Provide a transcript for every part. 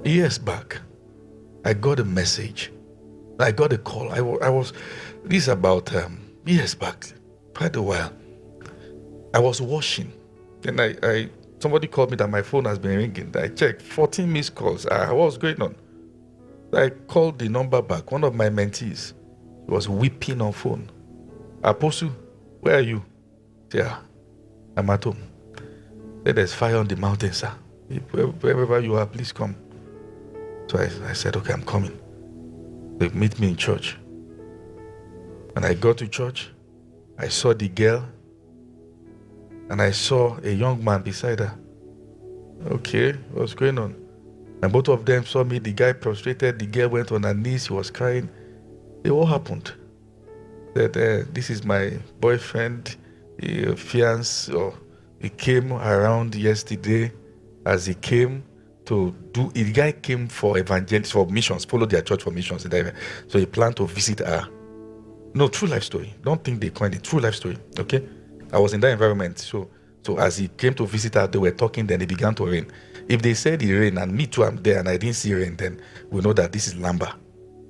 Years back, I got a message. I got a call. I was this is about years back, quite a while. I was washing, and I somebody called me that my phone has been ringing. I checked 14 missed calls. What was going on? I called the number back. One of my mentees was weeping on phone. Apostle, where are you? Yeah, I'm at home. There's fire on the mountain, sir. Wherever you are, please come. So I said, okay, I'm coming. They meet me in church. When I got to church, I saw the girl, and I saw a young man beside her. Okay, what's going on? And both of them saw me. The guy prostrated. The girl went on her knees. She was crying. What happened? That this is my boyfriend, fiancé, or he came around yesterday. As he came to do, the guy came for evangelists, for missions, follow their church for missions. So he planned to visit her. No, true life story. Don't think they coined it. True life story. Okay, I was in that environment. So as he came to visit her, they were talking. Then it began to rain. If they said it rained and me too, I'm there and I didn't see rain, then we know that this is Lamba.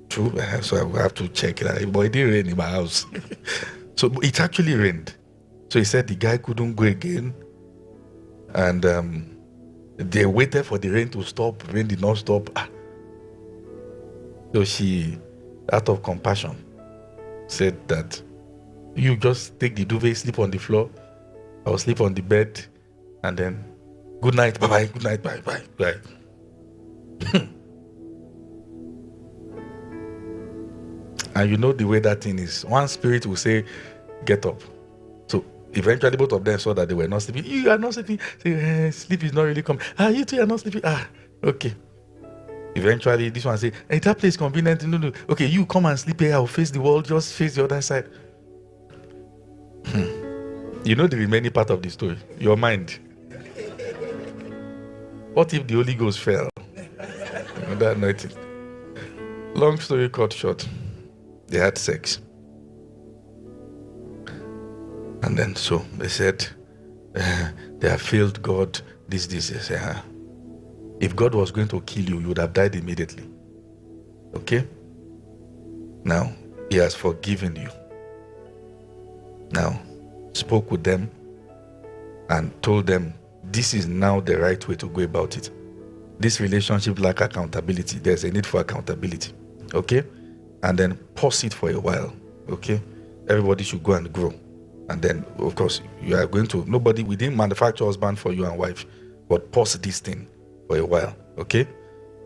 True. So I will have to check it out. But it didn't rain in my house. So it actually rained. So he said the guy couldn't go again, and they waited for the rain to stop. Rain did not stop. So she, out of compassion, said that you just take the duvet, sleep on the floor. I will sleep on the bed, and then good night, bye-bye, good night, bye. And you know the way that thing is. One spirit will say, get up. So eventually both of them saw that they were not sleeping. You are not sleeping. Say, sleep is not really coming. You two are not sleeping. Okay. Eventually this one say, hey, that place is convenient. No. Okay, you come and sleep here. I'll face the wall. Just face the other side. You know the remaining part of the story. Your mind. What if the Holy Ghost fell? That night. Long story cut short. They had sex. And then so they said, they have failed God, this. They say, if God was going to kill you, you would have died immediately. Okay? Now, he has forgiven you. Now, spoke with them and told them, this is now the right way to go about it. This relationship lacks accountability. There's a need for accountability. Okay? And then pause it for a while. Okay? Everybody should go and grow. And then, of course, you are going to, we didn't manufacture husband for you and wife, but pause this thing for a while. Okay?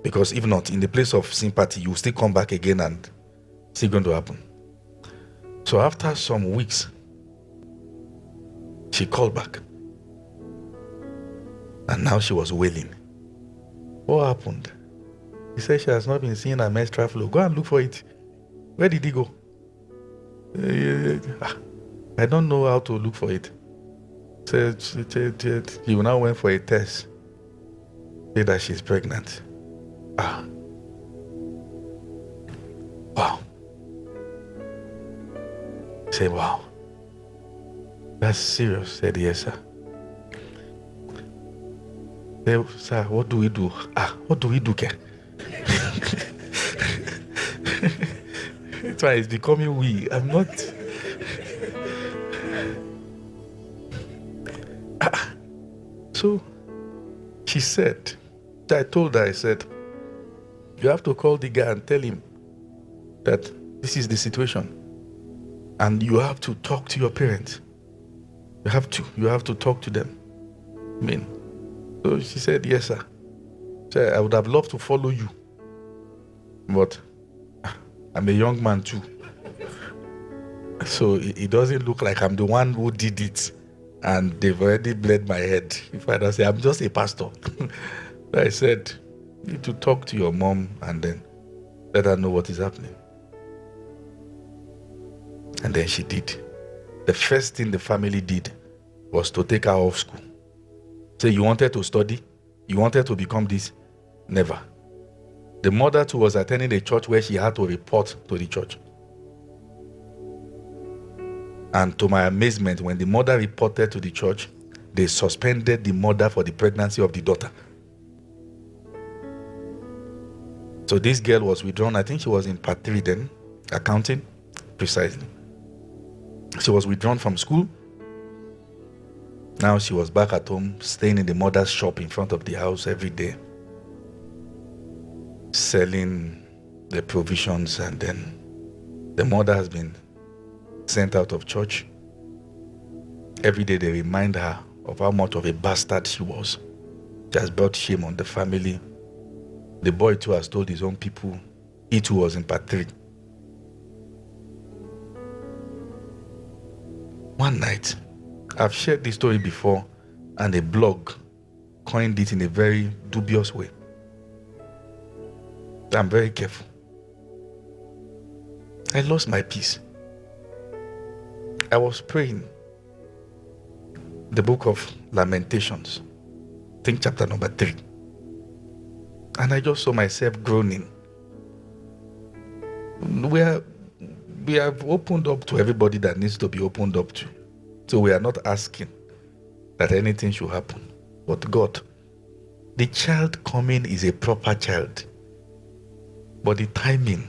Because if not, in the place of sympathy, you will still come back again and it's still going to happen. So after some weeks, she called back. And now she was wailing. What happened? He said she has not been seeing her menstrual flow. Go and look for it. Where did he go? I don't know how to look for it. He now went for a test. Said that she's pregnant. Wow. Say, wow. That's serious. Said, yes, sir. Say, sir, what do we do? What do we do, Ken? That's why it's becoming we. I'm not. So she said, I told her, I said, you have to call the guy and tell him that this is the situation. And you have to talk to your parents. You have to talk to them. So she said, yes, sir. So I would have loved to follow you. But I'm a young man too. So it doesn't look like I'm the one who did it. And they've already bled my head. If I don't say, I'm just a pastor. I said, you need to talk to your mom and then let her know what is happening. And then she did. The first thing the family did was to take her off school. Say, you wanted to study? You wanted to become this? Never. The mother too was attending a church where she had to report to the church. And to my amazement, when the mother reported to the church, they suspended the mother for the pregnancy of the daughter. So this girl was withdrawn. I think she was in part 3 then, accounting, precisely. She was withdrawn from school. Now she was back at home, staying in the mother's shop in front of the house every day, selling the provisions, and then the mother has been sent out of church. Every day they remind her of how much of a bastard she was. She has brought shame on the family. The boy too has told his own people. He too was in part 3. One night, I've shared this story before, and a blog coined it in a very dubious way. I'm very careful. I lost my peace. I was praying the book of Lamentations, I think chapter number 3. And I just saw myself groaning. We have opened up to everybody that needs to be opened up to. So we are not asking that anything should happen. But God, the child coming is a proper child. But the timing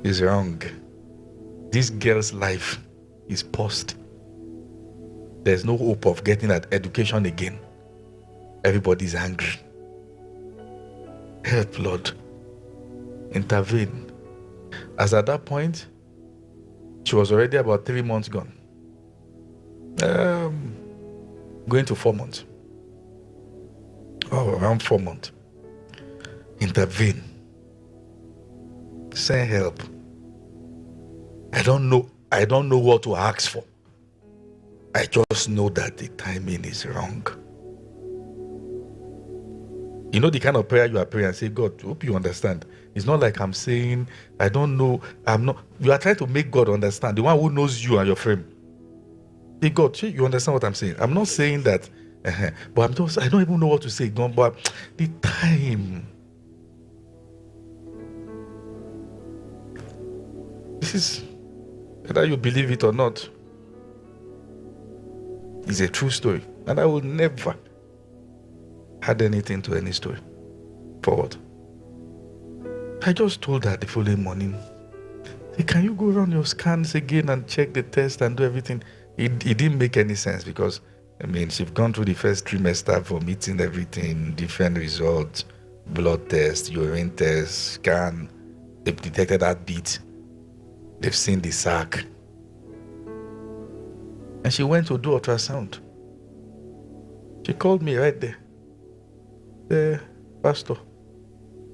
is wrong. This girl's life is paused. There's no hope of getting that education again. Everybody's angry. Help, Lord. Intervene. As at that point, she was already about 3 months gone. Going to 4 months. Oh, around 4 months. Intervene. Send help. I don't know what to ask for. I just know that the timing is wrong. You know the kind of prayer you are praying and say, God, hope you understand. It's not like I'm saying, I don't know, I'm not. You are trying to make God understand, the one who knows you and your frame. Hey God, you understand what I'm saying? I'm not saying that, but I don't even know what to say, God, but the time. This is, whether you believe it or not, is a true story. And I will never add anything to any story. Forward. I just told her the following morning, hey, can you go run your scans again and check the test and do everything? It didn't make any sense because, she's gone through the first trimester for meeting everything, different results, blood test, urine test, scan. They've detected heartbeat. They've seen the sac. And she went to do ultrasound. She called me right there. Pastor,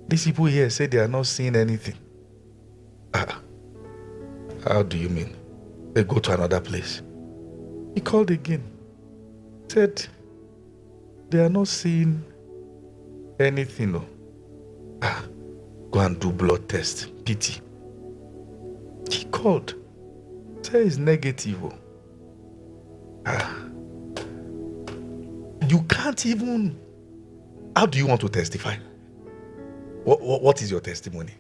these people here say they are not seeing anything. How do you mean? They go to another place. He called again. Said they are not seeing anything. No. Go and do blood test. Pity. He called. Said it's negative. You can't even. How do you want to testify? What is your testimony?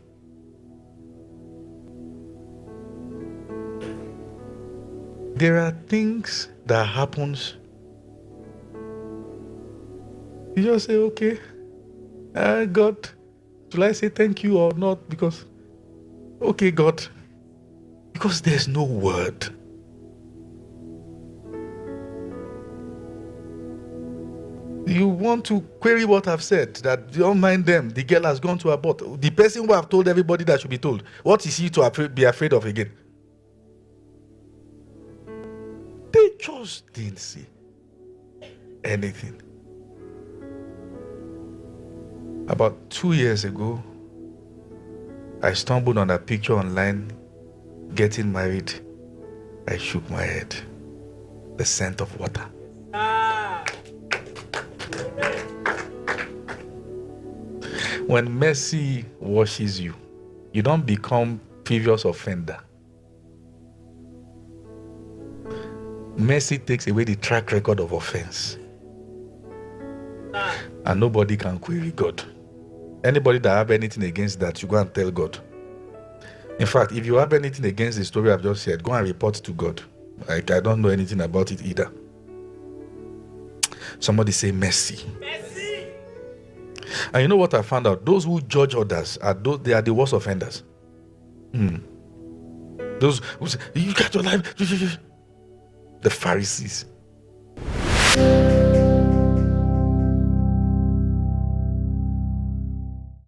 There are things that happens. You just say, okay, God, should I say thank you or not? Because, okay, God, because there's no word. You want to query what I've said, that don't mind them, the girl has gone to abort. The person who have told everybody that should be told, what is he to be afraid of again? They just didn't see anything. About 2 years ago, I stumbled on a picture online, getting married. I shook my head. The scent of water. When mercy washes you, you don't become previous offender. Mercy takes away the track record of offense. And nobody can query God. Anybody that have anything against that, you go and tell God. In fact, if you have anything against the story I've just said, go and report to God. Like, I don't know anything about it either. Somebody say mercy. Mercy. And you know what I found out? Those who judge others they are the worst offenders. Those who say, you got your life. The Pharisees.